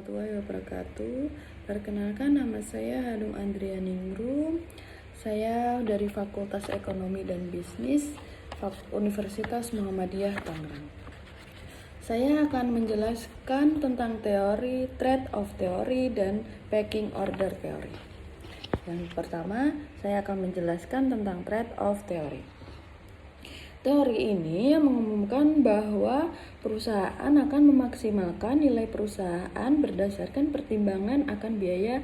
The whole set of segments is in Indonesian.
warahmatullahi wabarakatuh. Perkenalkan, nama saya Hanum Andrianingrum. Saya dari Fakultas Ekonomi dan Bisnis Universitas Muhammadiyah Tangerang. Saya akan menjelaskan tentang teori trade-off teori dan pecking order teori. Yang pertama, saya akan menjelaskan tentang trade-off teori. Teori ini mengumumkan bahwa perusahaan akan memaksimalkan nilai perusahaan berdasarkan pertimbangan akan biaya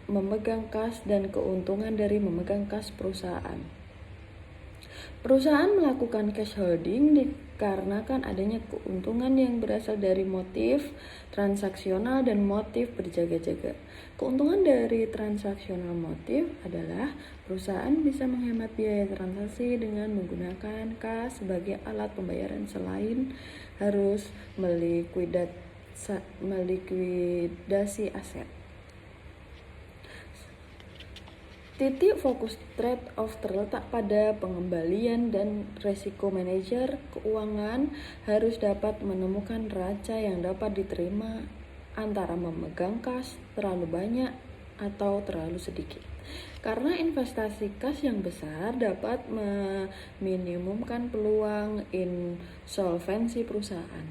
memegang kas dan keuntungan dari memegang kas perusahaan. Perusahaan melakukan cash holding dikarenakan adanya keuntungan yang berasal dari motif transaksional dan motif berjaga-jaga. Keuntungan dari transaksional motif adalah perusahaan bisa menghemat biaya transaksi dengan menggunakan kas sebagai alat pembayaran selain harus melikuidasi aset. Titik fokus trade-off terletak pada pengembalian dan resiko. Manajer keuangan harus dapat menemukan raca yang dapat diterima antara memegang kas terlalu banyak atau terlalu sedikit. Karena investasi kas yang besar dapat meminimumkan peluang insolvensi perusahaan.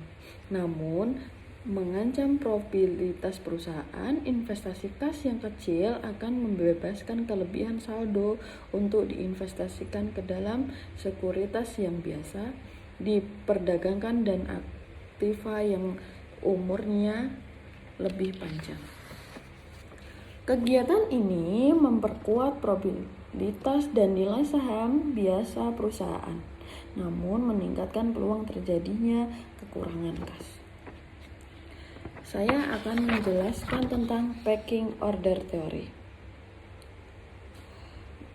Namun, mengancam profitabilitas perusahaan, investasi kas yang kecil akan membebaskan kelebihan saldo untuk diinvestasikan ke dalam sekuritas yang biasa diperdagangkan dan aktiva yang umurnya lebih panjang. Kegiatan ini memperkuat probabilitas dan nilai saham biasa perusahaan, namun meningkatkan peluang terjadinya kekurangan kas. Saya akan menjelaskan tentang pecking order teori.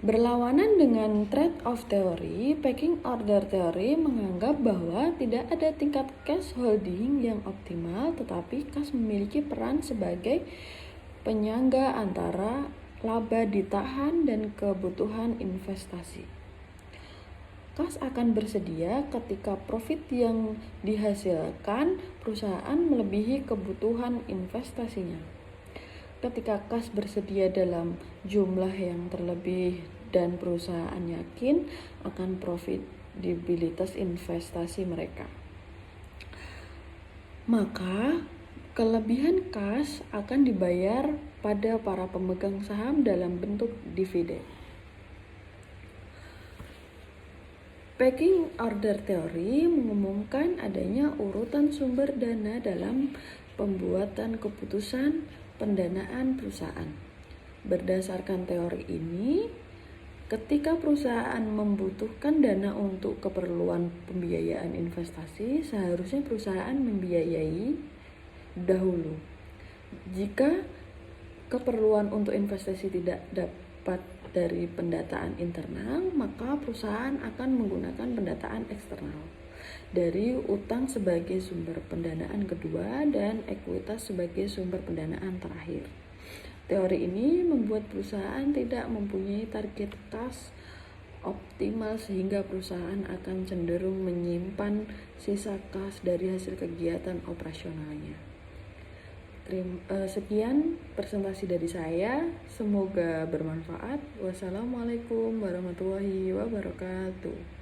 Berlawanan dengan trade-off teori, pecking order teori menganggap bahwa tidak ada tingkat cash holding yang optimal, tetapi kas memiliki peran sebagai penyangga antara laba ditahan dan kebutuhan investasi. Kas akan bersedia ketika profit yang dihasilkan perusahaan melebihi kebutuhan investasinya. Ketika kas bersedia dalam jumlah yang terlebih dan perusahaan yakin akan profitabilitas investasi mereka, maka kelebihan kas akan dibayar pada para pemegang saham dalam bentuk dividen. Pecking order teori mengumumkan adanya urutan sumber dana dalam pembuatan keputusan pendanaan perusahaan. Berdasarkan teori ini, ketika perusahaan membutuhkan dana untuk keperluan pembiayaan investasi, seharusnya perusahaan membiayai dahulu. Jika keperluan untuk investasi tidak dapat dari pendataan internal, maka perusahaan akan menggunakan pendataan eksternal dari utang sebagai sumber pendanaan kedua dan ekuitas sebagai sumber pendanaan terakhir. Teori ini membuat perusahaan tidak mempunyai target kas optimal sehingga perusahaan akan cenderung menyimpan sisa kas dari hasil kegiatan operasionalnya. Sekian presentasi dari saya, semoga bermanfaat. Wassalamualaikum warahmatullahi wabarakatuh.